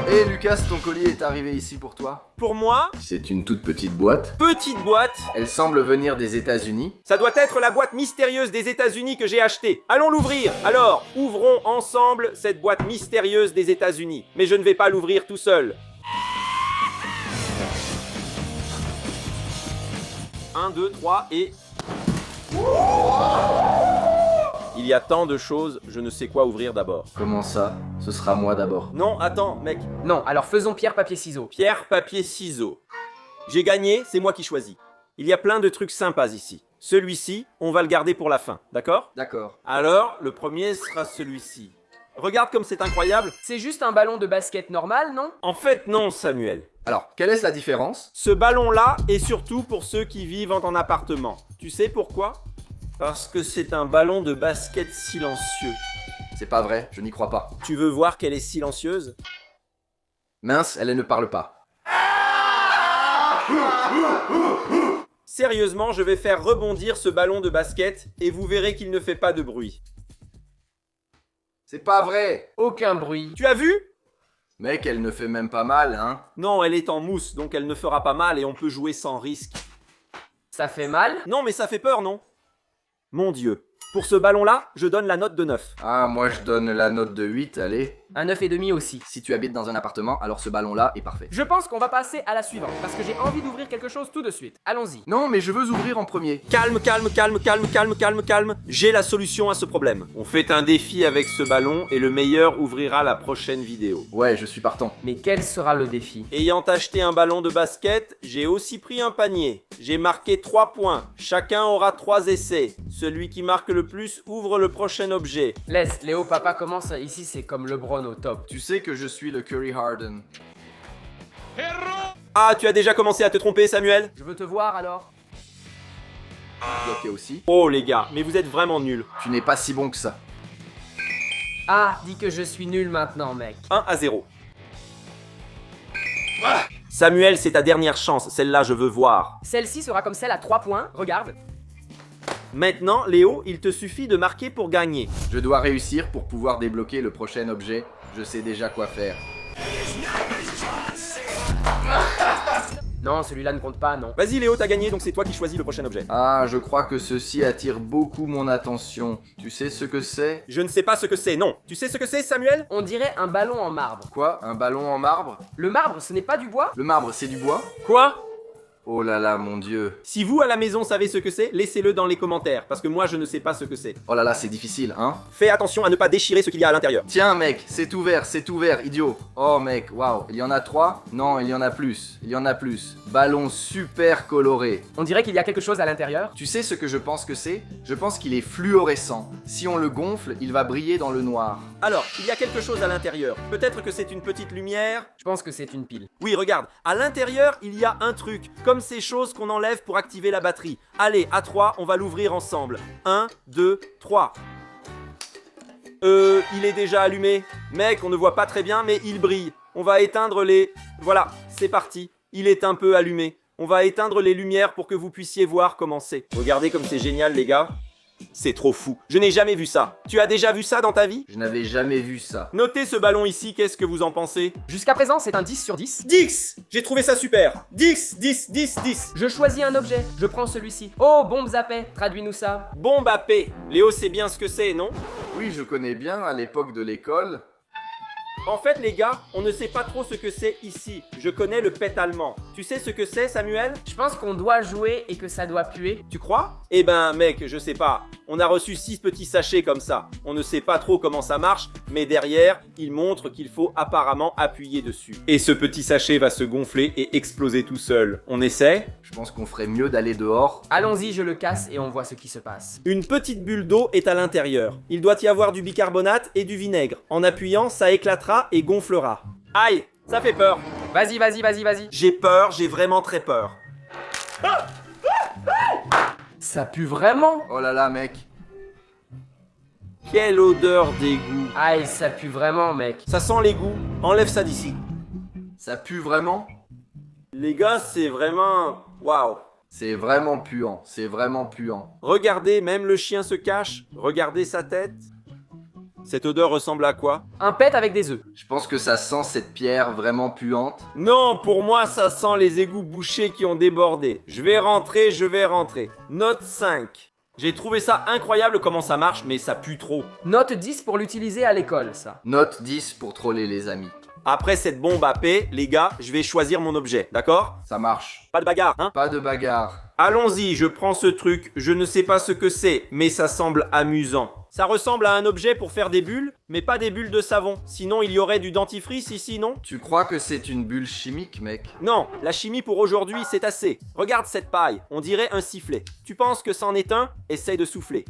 Hé Lucas, ton colis est arrivé ici pour toi. Pour moi, C'est une toute petite boîte. petite boîte. Elle semble venir des États-Unis. Ça doit être la boîte mystérieuse des États-Unis que j'ai achetée. Allons l'ouvrir. Alors, ouvrons ensemble cette boîte mystérieuse des États-Unis. Mais je ne vais pas l'ouvrir tout seul. 1, 2, 3 et... Il y a tant de choses, je ne sais quoi ouvrir d'abord. Comment ça? Ce sera moi d'abord. Non, attends, mec. Non, alors faisons pierre, papier, ciseaux. Pierre, papier, ciseaux. J'ai gagné, c'est moi qui choisis. Il y a plein de trucs sympas ici. Celui-ci, on va le garder pour la fin, d'accord? D'accord. Alors, le premier sera celui-ci. Regarde comme c'est incroyable. C'est juste un ballon de basket normal, non? En fait, non, Samuel. Alors, quelle est la différence? Ce ballon-là est surtout pour ceux qui vivent en appartement. Tu sais pourquoi? Parce que c'est un ballon de basket silencieux. C'est pas vrai, je n'y crois pas. Tu veux voir qu'elle est silencieuse? Mince, elle ne parle pas. Sérieusement, je vais faire rebondir ce ballon de basket et vous verrez qu'il ne fait pas de bruit. C'est pas vrai! Aucun bruit. Tu as vu? Mec, elle ne fait même pas mal, hein? Non, elle est en mousse, donc elle ne fera pas mal et on peut jouer sans risque. Ça fait mal? Non, mais ça fait peur, non? Mon Dieu. Pour ce ballon-là, je donne la note de 9. Ah, moi je donne la note de 8, allez. Un 9,5 aussi. Si tu habites dans un appartement, alors ce ballon-là est parfait. Je pense qu'on va passer à la suivante, parce que j'ai envie d'ouvrir quelque chose tout de suite. Allons-y. Non, mais je veux ouvrir en premier. Calme, calme, calme, calme, calme, calme, calme. J'ai la solution à ce problème. On fait un défi avec ce ballon et le meilleur ouvrira la prochaine vidéo. Ouais, je suis partant. Mais quel sera le défi? Ayant acheté un ballon de basket, j'ai aussi pris un panier. J'ai marqué 3 points. Chacun aura 3 essais. Celui qui marque le plus ouvre le prochain objet. Laisse, Léo, papa commence ici, c'est comme LeBron au top. Tu sais que je suis le Curry Harden. Ah, tu as déjà commencé à te tromper, Samuel? Je veux te voir alors. Bloqué aussi. Oh les gars, mais vous êtes vraiment nuls. Tu n'es pas si bon que ça. Ah, dis que je suis nul maintenant, mec. 1-0. Samuel, c'est ta dernière chance. Celle-là, je veux voir. Celle-ci sera comme celle à 3 points, regarde. Maintenant, Léo, il te suffit de marquer pour gagner. Je dois réussir pour pouvoir débloquer le prochain objet. Je sais déjà quoi faire. Non, celui-là ne compte pas, non. Vas-y Léo, t'as gagné, donc c'est toi qui choisis le prochain objet. Ah, je crois que ceci attire beaucoup mon attention. Tu sais ce que c'est? Je ne sais pas ce que c'est, non. Tu sais ce que c'est, Samuel? On dirait un ballon en marbre. Quoi? Un ballon en marbre? Le marbre, ce n'est pas du bois? Le marbre, c'est du bois? Quoi? Oh là là, mon Dieu. Si vous, à la maison, savez ce que c'est, laissez-le dans les commentaires, parce que moi, je ne sais pas ce que c'est. Oh là là, c'est difficile, hein? Fais attention à ne pas déchirer ce qu'il y a à l'intérieur. Tiens, mec, c'est ouvert, idiot. Oh, mec, waouh. Il y en a 3? Non, il y en a plus. Il y en a plus. Ballon super coloré. On dirait qu'il y a quelque chose à l'intérieur. Tu sais ce que je pense que c'est? Je pense qu'il est fluorescent. Si on le gonfle, il va briller dans le noir. Alors, il y a quelque chose à l'intérieur. Peut-être que c'est une petite lumière. Je pense que c'est une pile. Oui, regarde, à l'intérieur, il y a un truc, comme ces choses qu'on enlève pour activer la batterie. Allez, à 3, on va l'ouvrir ensemble. 1, 2, 3. Il est déjà allumé. Mec, on ne voit pas très bien, mais il brille. On va éteindre les... Voilà, c'est parti. Il est un peu allumé. On va éteindre les lumières pour que vous puissiez voir comment c'est. Regardez comme c'est génial, les gars. C'est trop fou. Je n'ai jamais vu ça. Tu as déjà vu ça dans ta vie? Je n'avais jamais vu ça. Notez ce ballon ici, qu'est-ce que vous en pensez? Jusqu'à présent, c'est un 10 sur 10. 10! J'ai trouvé ça super. 10, 10, 10, 10. Je choisis un objet. Je prends celui-ci. Oh, bombe zappée. Traduis-nous ça. Bombe à paix. Léo sait bien ce que c'est, non? Oui, je connais bien à l'époque de l'école. En fait, les gars, on ne sait pas trop ce que c'est ici. Je connais le pet allemand. Tu sais ce que c'est, Samuel? Je pense qu'on doit jouer et que ça doit puer. Tu crois? Eh ben, mec, je sais pas. On a reçu 6 petits sachets comme ça. On ne sait pas trop comment ça marche, mais derrière, il montre qu'il faut apparemment appuyer dessus. Et ce petit sachet va se gonfler et exploser tout seul. On essaie? Je pense qu'on ferait mieux d'aller dehors. Allons-y, je le casse et on voit ce qui se passe. Une petite bulle d'eau est à l'intérieur. Il doit y avoir du bicarbonate et du vinaigre. En appuyant, ça éclatera et gonflera. Aïe, ça fait peur. Vas-y, vas-y, vas-y, vas-y. J'ai peur, j'ai vraiment très peur. Ça pue vraiment? Oh là là, mec. Quelle odeur d'égout. Aïe, ça pue vraiment, mec. Ça sent l'égout. Enlève ça d'ici. Ça pue vraiment? Les gars, c'est vraiment... Waouh. C'est vraiment puant, c'est vraiment puant. Regardez, même le chien se cache. Regardez sa tête. Cette odeur ressemble à quoi? Un pet avec des œufs. Je pense que ça sent cette pierre vraiment puante. Non, pour moi, ça sent les égouts bouchés qui ont débordé. Je vais rentrer. Note 5. J'ai trouvé ça incroyable comment ça marche, mais ça pue trop. Note 10 pour l'utiliser à l'école, ça. Note 10 pour troller les amis. Après cette bombe à paix, les gars, je vais choisir mon objet, d'accord? Ça marche. Pas de bagarre, hein? Pas de bagarre. Allons-y, je prends ce truc, je ne sais pas ce que c'est, mais ça semble amusant. Ça ressemble à un objet pour faire des bulles, mais pas des bulles de savon. Sinon, il y aurait du dentifrice ici, non? Tu crois que c'est une bulle chimique, mec? Non, la chimie pour aujourd'hui, c'est assez. Regarde cette paille, on dirait un sifflet. Tu penses que c'en est un? Essaye de souffler.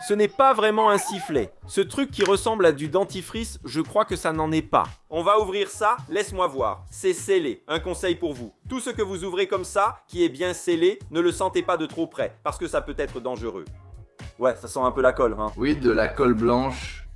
Ce n'est pas vraiment un sifflet. Ce truc qui ressemble à du dentifrice, je crois que ça n'en est pas. On va ouvrir ça, laisse-moi voir. C'est scellé. Un conseil pour vous. Tout ce que vous ouvrez comme ça, qui est bien scellé, ne le sentez pas de trop près, parce que ça peut être dangereux. Ouais, ça sent un peu la colle, hein. Oui, de la colle blanche.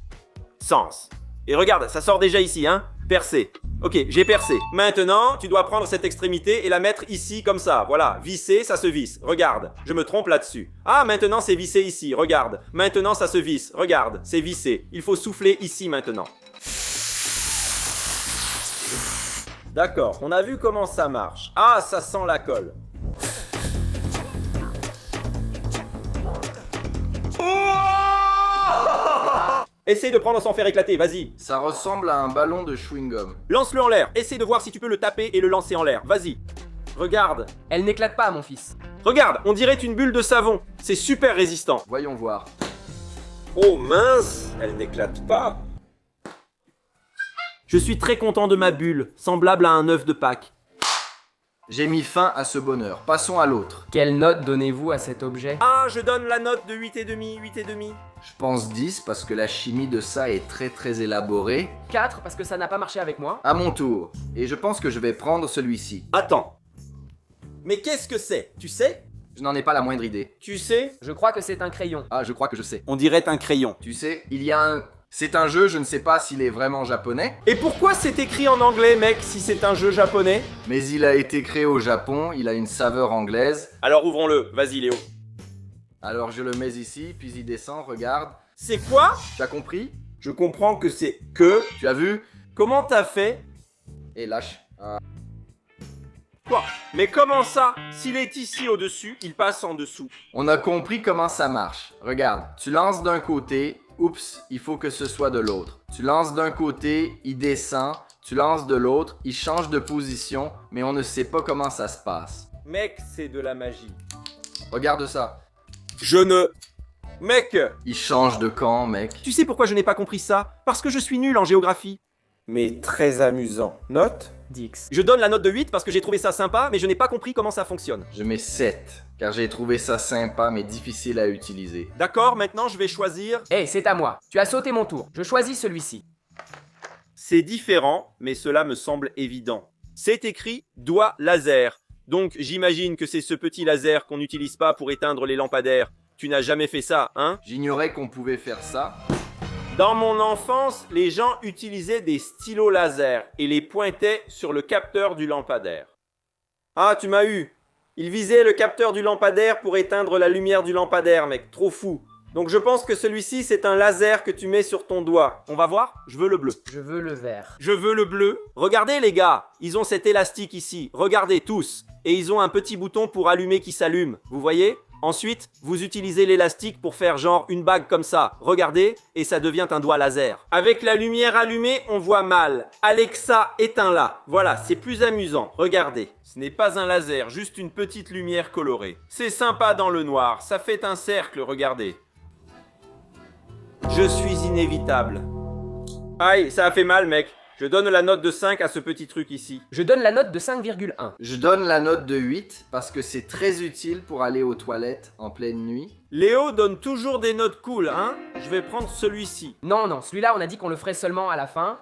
Sens. Et regarde, ça sort déjà ici, hein. Percé. Ok, j'ai percé. Maintenant, tu dois prendre cette extrémité et la mettre ici comme ça. Voilà, visser, ça se visse. Regarde, je me trompe là-dessus. Ah, maintenant c'est vissé ici. Regarde. Maintenant ça se visse. Regarde, c'est vissé. Il faut souffler ici maintenant. D'accord, on a vu comment ça marche. Ah, ça sent la colle. Essaye de prendre sans faire éclater, vas-y. Ça ressemble à un ballon de chewing-gum. Lance-le en l'air. Essaye de voir si tu peux le taper et le lancer en l'air. Vas-y. Regarde. Elle n'éclate pas, mon fils. Regarde, on dirait une bulle de savon. C'est super résistant. Voyons voir. Oh mince, elle n'éclate pas. Je suis très content de ma bulle, semblable à un œuf de Pâques. J'ai mis fin à ce bonheur. Passons à l'autre. Quelle note donnez-vous à cet objet? Ah, je donne la note de 8,5, 8,5. Je pense 10 parce que la chimie de ça est très élaborée. 4 parce que ça n'a pas marché avec moi. À mon tour. Et je pense que je vais prendre celui-ci. Attends. Mais qu'est-ce que c'est? Tu sais? Je n'en ai pas la moindre idée. Tu sais? Je crois que c'est un crayon. Ah, je crois que je sais. On dirait un crayon. Tu sais, il y a un... C'est un jeu, je ne sais pas s'il est vraiment japonais, Et pourquoi c'est écrit en anglais, mec, si c'est un jeu japonais? mais il a été créé au Japon, il a une saveur anglaise. Alors ouvrons-le, vas-y Léo. Alors je le mets ici, puis il descend, regarde. C'est quoi? Tu as compris? Je comprends que c'est que... Tu as vu? Comment t'as fait? Et lâche. Ah. Quoi? Mais comment ça? S'il est ici au-dessus, il passe en dessous. On a compris comment ça marche. Regarde, tu lances d'un côté, oups, il faut que ce soit de l'autre. Tu lances d'un côté, il descend, tu lances de l'autre, il change de position, mais on ne sait pas comment ça se passe. Mec, c'est de la magie. Regarde ça. Je ne... Mec! Il change de camp, mec. Tu sais pourquoi je n'ai pas compris ça? Parce que je suis nul en géographie. Mais très amusant. Note? Dix. Je donne la note de 8 parce que j'ai trouvé ça sympa, mais je n'ai pas compris comment ça fonctionne. Je mets 7, car j'ai trouvé ça sympa mais difficile à utiliser. D'accord, maintenant je vais choisir... Hey, c'est à moi. Tu as sauté mon tour. Je choisis celui-ci. C'est différent, mais cela me semble évident. C'est écrit doigt laser. Donc j'imagine que c'est ce petit laser qu'on n'utilise pas pour éteindre les lampadaires. Tu n'as jamais fait ça, hein? J'ignorais qu'on pouvait faire ça. Dans mon enfance, les gens utilisaient des stylos laser et les pointaient sur le capteur du lampadaire. Ah, tu m'as eu. Il visait le capteur du lampadaire pour éteindre la lumière du lampadaire, mec. Trop fou. Donc je pense que celui-ci, c'est un laser que tu mets sur ton doigt. On va voir? Je veux le bleu. Je veux le vert. Je veux le bleu. Regardez les gars, ils ont cet élastique ici. Regardez tous. Et ils ont un petit bouton pour allumer qui s'allume. Vous voyez? Ensuite, vous utilisez l'élastique pour faire genre une bague comme ça. Regardez, et ça devient un doigt laser. Avec la lumière allumée, on voit mal. Alexa, éteins-la. Voilà, c'est plus amusant. Regardez. Ce n'est pas un laser, juste une petite lumière colorée. C'est sympa dans le noir. Ça fait un cercle, regardez. Je suis inévitable. Aïe, ça a fait mal, mec. Je donne la note de 5 à ce petit truc ici. Je donne la note de 5,1. Je donne la note de 8 parce que c'est très utile pour aller aux toilettes en pleine nuit. Léo donne toujours des notes cool, hein? Je vais prendre celui-ci. Non, non, celui-là, on a dit qu'on le ferait seulement à la fin.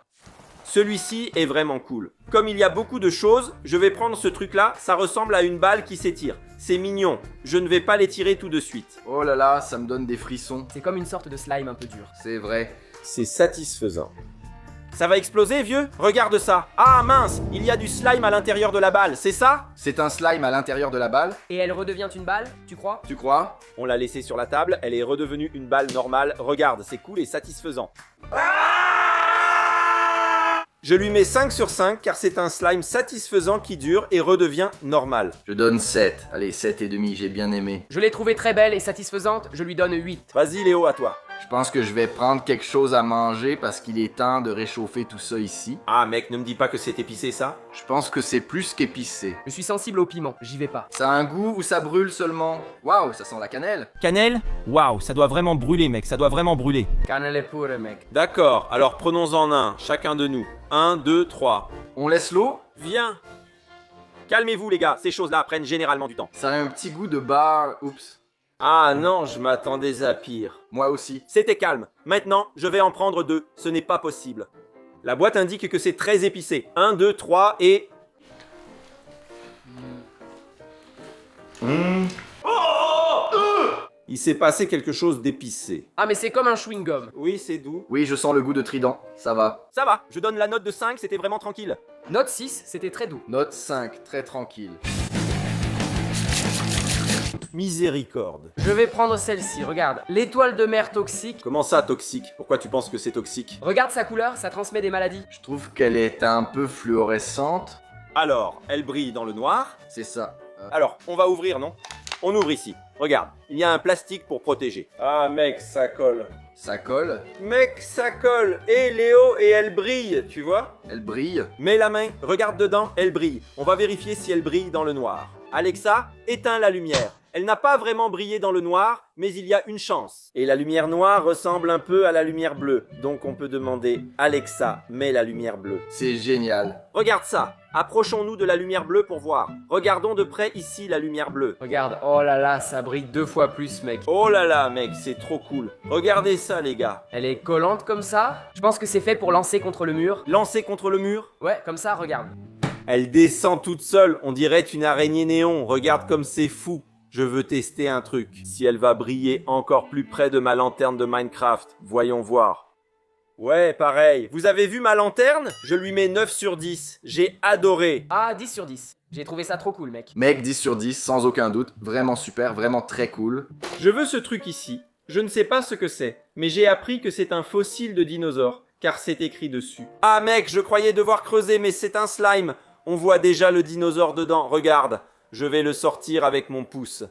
Celui-ci est vraiment cool. Comme il y a beaucoup de choses, je vais prendre ce truc-là. Ça ressemble à une balle qui s'étire. C'est mignon. Je ne vais pas les tirer tout de suite. Oh là là, ça me donne des frissons. C'est comme une sorte de slime un peu dur. C'est vrai. C'est satisfaisant. Ça va exploser, vieux? Regarde ça. Ah mince, il y a du slime à l'intérieur de la balle, c'est ça? C'est un slime à l'intérieur de la balle, Et elle redevient une balle, tu crois? tu crois? On l'a laissée sur la table, elle est redevenue une balle normale. Regarde, c'est cool et satisfaisant. Je lui mets 5 sur 5 car c'est un slime satisfaisant qui dure et redevient normal. Je donne 7. Allez, 7,5, j'ai bien aimé. Je l'ai trouvée très belle et satisfaisante, je lui donne 8. Vas-y Léo, à toi. Je pense que je vais prendre quelque chose à manger parce qu'il est temps de réchauffer tout ça ici. Ah mec, ne me dis pas que c'est épicé ça. Je pense que c'est plus qu'épicé. Je suis sensible au piment, j'y vais pas. Ça a un goût ou ça brûle seulement? Waouh, ça sent la cannelle. Cannelle? Waouh, ça doit vraiment brûler mec, ça doit vraiment brûler. Cannelle pure, mec. D'accord, alors prenons-en un, chacun de nous. 1, 2, 3. On laisse l'eau? Viens. Calmez-vous les gars, ces choses-là prennent généralement du temps. Ça a un petit goût de bar. Oups. Ah non, je m'attendais à pire. Moi aussi. C'était calme. Maintenant, je vais en prendre 2. Ce n'est pas possible. La boîte indique que c'est très épicé. 1, 2, 3 et... Il s'est passé quelque chose d'épicé. Ah mais c'est comme un chewing-gum. Oui, c'est doux. Oui, je sens le goût de trident. Ça va. Ça va, je donne la note de 5, c'était vraiment tranquille. Note 6, c'était très doux. Note 5, très tranquille. Miséricorde. Je vais prendre celle-ci, regarde. L'étoile de mer toxique. Comment ça, toxique? Pourquoi tu penses que c'est toxique? Regarde sa couleur, ça transmet des maladies. Je trouve qu'elle est un peu fluorescente. Alors, elle brille dans le noir. C'est ça. Alors, on va ouvrir, non? On ouvre ici. Regarde, il y a un plastique pour protéger. Ah mec, ça colle. Ça colle. Mec, ça colle. Et Léo, et elle brille, tu vois? Elle brille. Mets la main, regarde dedans, elle brille. On va vérifier si elle brille dans le noir. Alexa, éteins la lumière. Elle n'a pas vraiment brillé dans le noir, mais il y a une chance. Et la lumière noire ressemble un peu à la lumière bleue. Donc on peut demander, Alexa, mets la lumière bleue. C'est génial. Regarde ça. Approchons-nous de la lumière bleue pour voir. Regardons de près ici la lumière bleue. Regarde, oh là là, ça brille 2 fois plus, mec. Oh là là, mec, c'est trop cool. Regardez ça, les gars. Elle est collante comme ça. Je pense que c'est fait pour lancer contre le mur. Lancez contre le mur. Ouais, comme ça, regarde. Elle descend toute seule, on dirait une araignée néon. Regarde comme c'est fou. Je veux tester un truc. Si elle va briller encore plus près de ma lanterne de Minecraft, voyons voir. Ouais, pareil. Vous avez vu ma lanterne? Je lui mets 9 sur 10. J'ai adoré. Ah, 10 sur 10. J'ai trouvé ça trop cool, mec. Mec, 10 sur 10, sans aucun doute. Vraiment super, vraiment très cool. Je veux ce truc ici. Je ne sais pas ce que c'est, mais j'ai appris que c'est un fossile de dinosaure, car c'est écrit dessus. Ah mec, je croyais devoir creuser, mais c'est un slime. On voit déjà le dinosaure dedans, regarde. Je vais le sortir avec mon pouce.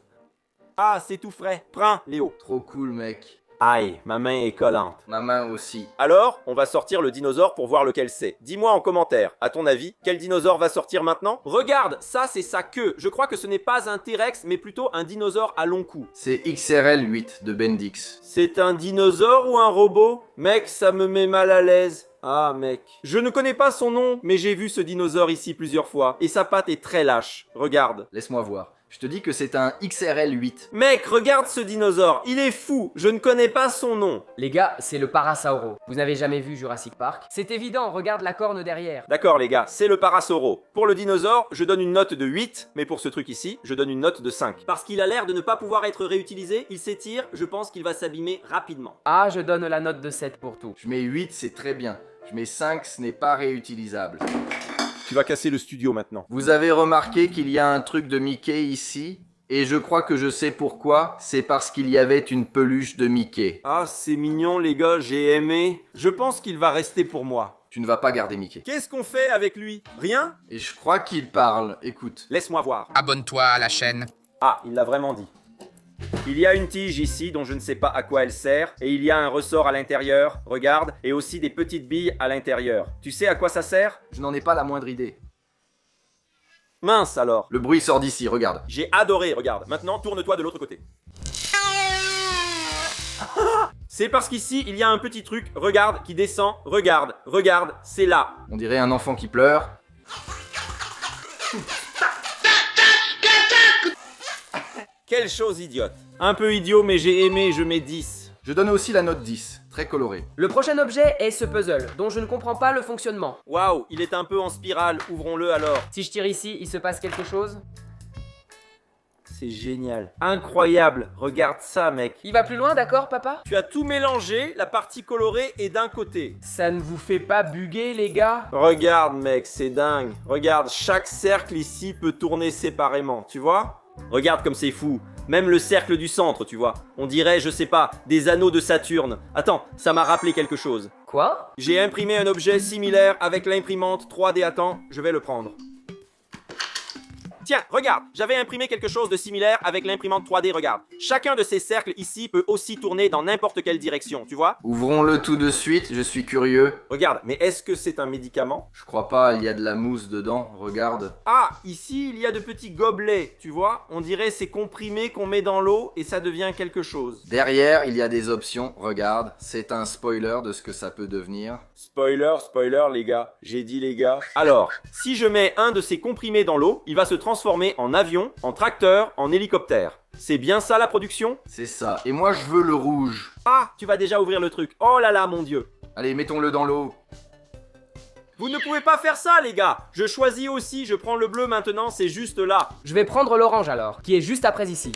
Ah, c'est tout frais. Prends, Léo. Trop cool, mec. Aïe, ma main est collante. Ma main aussi. Alors, on va sortir le dinosaure pour voir lequel c'est. Dis-moi en commentaire, à ton avis, quel dinosaure va sortir maintenant? Regarde, ça c'est sa queue. Je crois que ce n'est pas un T-Rex, mais plutôt un dinosaure à long cou. C'est XRL8 de Bendix. C'est un dinosaure ou un robot? Mec, ça me met mal à l'aise. Ah mec. Je ne connais pas son nom, mais j'ai vu ce dinosaure ici plusieurs fois. Et sa patte est très lâche. Regarde. Laisse-moi voir. Je te dis que c'est un XRL8. Mec, regarde ce dinosaure. Il est fou. Je ne connais pas son nom. Les gars, c'est le Parasauro. Vous n'avez jamais vu Jurassic Park? C'est évident, regarde la corne derrière. D'accord les gars, c'est le Parasauro. Pour le dinosaure, je donne une note de 8, mais pour ce truc ici, je donne une note de 5. Parce qu'il a l'air de ne pas pouvoir être réutilisé, il s'étire, je pense qu'il va s'abîmer rapidement. Ah, je donne la note de 7 pour tout. Je mets 8, c'est très bien. Je mets 5, ce n'est pas réutilisable. Tu vas casser le studio maintenant. Vous avez remarqué qu'il y a un truc de Mickey ici? Et je crois que je sais pourquoi. C'est parce qu'il y avait une peluche de Mickey. Ah, c'est mignon les gars, j'ai aimé. Je pense qu'il va rester pour moi. Tu ne vas pas garder Mickey. Qu'est-ce qu'on fait avec lui? Rien? Et je crois qu'il parle. Écoute. Laisse-moi voir. Abonne-toi à la chaîne. Ah, il l'a vraiment dit. Il y a une tige ici dont je ne sais pas à quoi elle sert, et il y a un ressort à l'intérieur, regarde, et aussi des petites billes à l'intérieur. Tu sais à quoi ça sert? Je n'en ai pas la moindre idée. Mince alors. Le bruit sort d'ici, regarde. J'ai adoré, regarde. Maintenant, tourne-toi de l'autre côté. C'est parce qu'ici, il y a un petit truc, regarde, qui descend, regarde, c'est là. On dirait un enfant qui pleure. Quelle chose idiote. Un peu idiot, mais j'ai aimé, je mets 10. Je donne aussi la note 10, très colorée. Le prochain objet est ce puzzle, dont je ne comprends pas le fonctionnement. Waouh, il est un peu en spirale, ouvrons-le alors. Si je tire ici, il se passe quelque chose? c'est génial. Incroyable. Regarde ça, mec. Il va plus loin, d'accord, papa? Tu as tout mélangé, la partie colorée est d'un côté. Ça ne vous fait pas bugger, les gars? Regarde, mec, c'est dingue. Regarde, chaque cercle ici peut tourner séparément, tu vois? Regarde comme c'est fou. Même le cercle du centre, tu vois. On dirait, je sais pas, des anneaux de Saturne. Attends, ça m'a rappelé quelque chose. Quoi? J'ai imprimé un objet similaire avec l'imprimante 3D. Attends, je vais le prendre. Tiens, regarde, j'avais imprimé quelque chose de similaire avec l'imprimante 3D, regarde. Chacun de ces cercles ici peut aussi tourner dans n'importe quelle direction, tu vois? Ouvrons-le tout de suite, je suis curieux. Regarde, mais est-ce que c'est un médicament? Je crois pas, il y a de la mousse dedans, regarde. Ah, ici, il y a de petits gobelets, tu vois? On dirait ces comprimés qu'on met dans l'eau et ça devient quelque chose. Derrière, il y a des options, regarde. C'est un spoiler de ce que ça peut devenir. Spoiler, spoiler, les gars. J'ai dit les gars. Alors, si je mets un de ces comprimés dans l'eau, il va se transformer en avion, en tracteur, en hélicoptère. C'est bien ça la production? C'est ça. Et moi, je veux le rouge. Ah, tu vas déjà ouvrir le truc. Oh là là, mon Dieu. Allez, mettons-le dans l'eau. Vous ne pouvez pas faire ça, les gars. Je choisis aussi, je prends le bleu maintenant, c'est juste là. Je vais prendre l'orange alors, qui est juste après ici.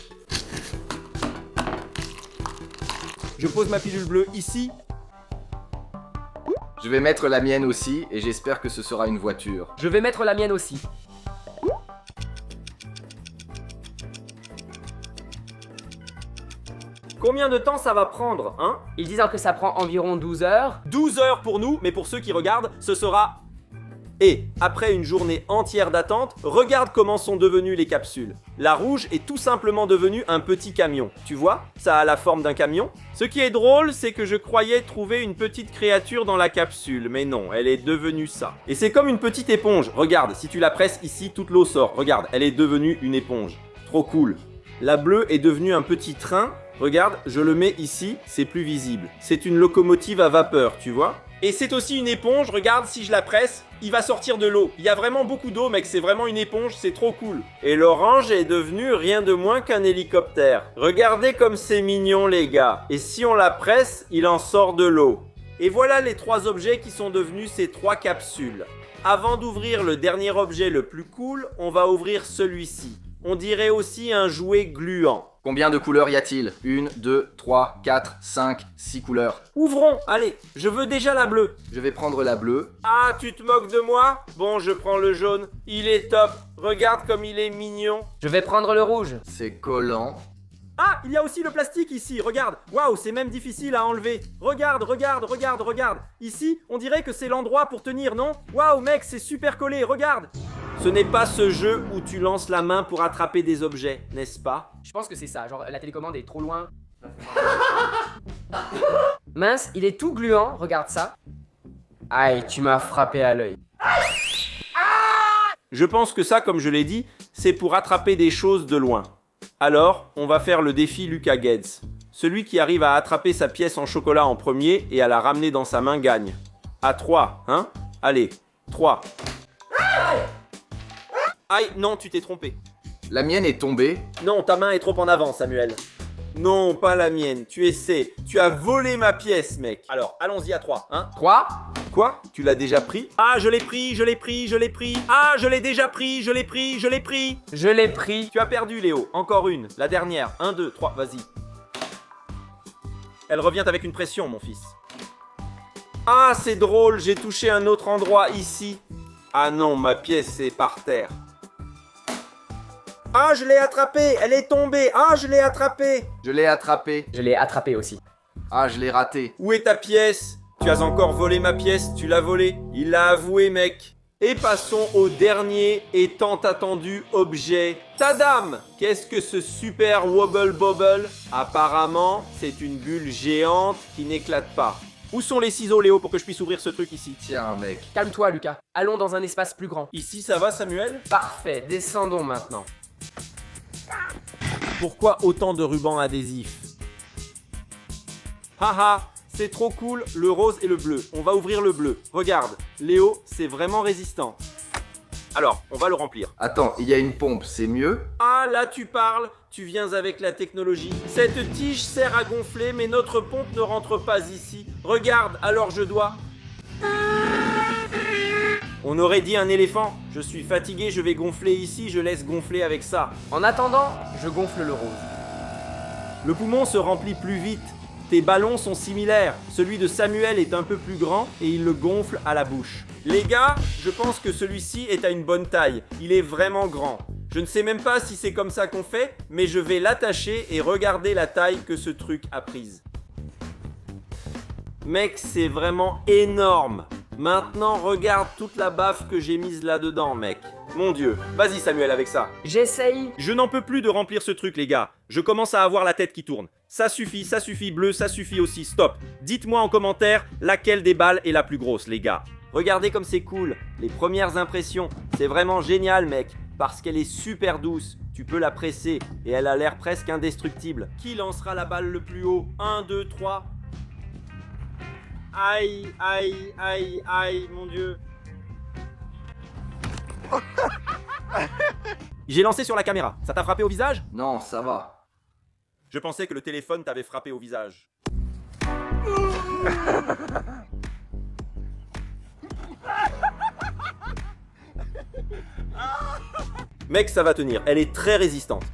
Je pose ma pilule bleue ici. Je vais mettre la mienne aussi, et j'espère que ce sera une voiture. Je vais mettre la mienne aussi. Combien de temps ça va prendre, hein? Ils disent que ça prend environ 12 heures. 12 heures pour nous, mais pour ceux qui regardent, ce sera... Et, après une journée entière d'attente, regarde comment sont devenues les capsules. La rouge est tout simplement devenue un petit camion. Tu vois? Ça a la forme d'un camion. Ce qui est drôle, c'est que je croyais trouver une petite créature dans la capsule, mais non, elle est devenue ça. Et c'est comme une petite éponge. Regarde, si tu la presses ici, toute l'eau sort. Regarde, elle est devenue une éponge. Trop cool. La bleue est devenue un petit train. Regarde, je le mets ici, c'est plus visible. C'est une locomotive à vapeur, tu vois? Et c'est aussi une éponge, regarde, si je la presse, il va sortir de l'eau. Il y a vraiment beaucoup d'eau, mec, c'est vraiment une éponge, c'est trop cool. Et l'orange est devenu rien de moins qu'un hélicoptère. Regardez comme c'est mignon, les gars. Et si on la presse, il en sort de l'eau. Et voilà les 3 objets qui sont devenus ces 3 capsules. Avant d'ouvrir le dernier objet le plus cool, on va ouvrir celui-ci. On dirait aussi un jouet gluant. Combien de couleurs y a-t-il? 1, 2, 3, 4, 5, 6 couleurs. Ouvrons, allez, je veux déjà la bleue. Je vais prendre la bleue. Ah, tu te moques de moi? Bon, je prends le jaune. Il est top. Regarde comme il est mignon. Je vais prendre le rouge. C'est collant. Ah, il y a aussi le plastique ici, regarde. Waouh, c'est même difficile à enlever. Regarde, regarde, regarde, regarde. Ici, on dirait que c'est l'endroit pour tenir, non? Waouh, mec, c'est super collé, regarde. Ce n'est pas ce jeu où tu lances la main pour attraper des objets, n'est-ce pas? Je pense que c'est ça, genre la télécommande est trop loin. Mince, il est tout gluant, regarde ça. Aïe, tu m'as frappé à l'œil. Je pense que ça, comme je l'ai dit, c'est pour attraper des choses de loin. Alors, on va faire le défi Lucas Geddes. Celui qui arrive à attraper sa pièce en chocolat en premier et à la ramener dans sa main gagne. À 3, hein? Allez, 3. Aïe, non, tu t'es trompé. La mienne est tombée. Non, ta main est trop en avant, Samuel. Non, pas la mienne, tu essaies. Tu as volé ma pièce, mec. Alors, allons-y à 3, hein? 3. Quoi? Tu l'as déjà pris? Ah, je l'ai pris, je l'ai pris, je l'ai pris. Ah, je l'ai déjà pris, je l'ai pris, je l'ai pris. Je l'ai pris. Tu as perdu, Léo. Encore une. La dernière. 1, 2, 3, vas-y. Elle revient avec une pression, mon fils. Ah, c'est drôle, j'ai touché un autre endroit ici. Ah non, ma pièce est par terre. Ah, je l'ai attrapée, elle est tombée. Ah, je l'ai attrapée. Je l'ai attrapé. Je l'ai attrapé aussi. Ah, je l'ai raté. Où est ta pièce? Tu as encore volé ma pièce, tu l'as volée. Il l'a avoué, mec. Et passons au dernier et tant attendu objet. Tadam! Qu'est-ce que ce super Wobble Bobble? Apparemment, c'est une bulle géante qui n'éclate pas. Où sont les ciseaux, Léo, pour que je puisse ouvrir ce truc ici? Tiens, mec. Calme-toi, Lucas. Allons dans un espace plus grand. Ici, ça va, Samuel? Parfait, descendons maintenant. Pourquoi autant de rubans adhésifs? Haha, c'est trop cool, le rose et le bleu. On va ouvrir le bleu. Regarde, Léo, c'est vraiment résistant. Alors, on va le remplir. Attends, il y a une pompe, c'est mieux? Ah, là tu parles, tu viens avec la technologie. Cette tige sert à gonfler, mais notre pompe ne rentre pas ici. Regarde, alors je dois... On aurait dit un éléphant. Je suis fatigué, je vais gonfler ici, je laisse gonfler avec ça. En attendant, je gonfle le rose. Le poumon se remplit plus vite. Tes ballons sont similaires. Celui de Samuel est un peu plus grand et il le gonfle à la bouche. Les gars, je pense que celui-ci est à une bonne taille. Il est vraiment grand. Je ne sais même pas si c'est comme ça qu'on fait, mais je vais l'attacher et regarder la taille que ce truc a prise. Mec, c'est vraiment énorme. Maintenant, regarde toute la baffe que j'ai mise là-dedans, mec. Mon Dieu. Vas-y, Samuel, avec ça. J'essaye. Je n'en peux plus de remplir ce truc, les gars. Je commence à avoir la tête qui tourne. Ça suffit, bleu, ça suffit aussi. Stop. Dites-moi en commentaire laquelle des balles est la plus grosse, les gars. Regardez comme c'est cool. Les premières impressions. C'est vraiment génial, mec. Parce qu'elle est super douce. Tu peux la presser et elle a l'air presque indestructible. Qui lancera la balle le plus haut? 1, 2, 3. Aïe, aïe, aïe, aïe, mon Dieu. J'ai lancé sur la caméra. Ça t'a frappé au visage? Non, ça va. Je pensais que le téléphone t'avait frappé au visage. Mec, ça va tenir. Elle est très résistante.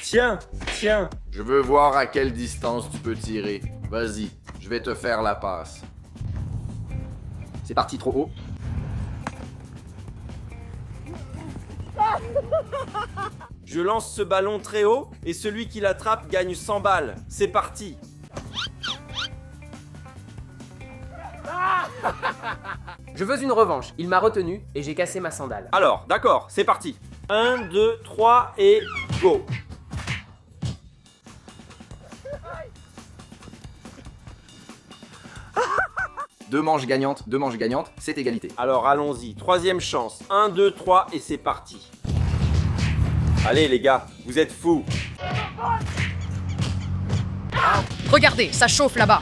Tiens, tiens. Je veux voir à quelle distance tu peux tirer. Vas-y, je vais te faire la passe. C'est parti trop haut. Je lance ce ballon très haut et celui qui l'attrape gagne 100 balles. C'est parti. Je veux une revanche. Il m'a retenu et j'ai cassé ma sandale. Alors, d'accord, c'est parti. 1, 2, 3 et go. Deux manches gagnantes, c'est égalité. Alors allons-y, troisième chance. 1, 2, 3 et c'est parti. Allez les gars, vous êtes fous. Regardez, ça chauffe là-bas.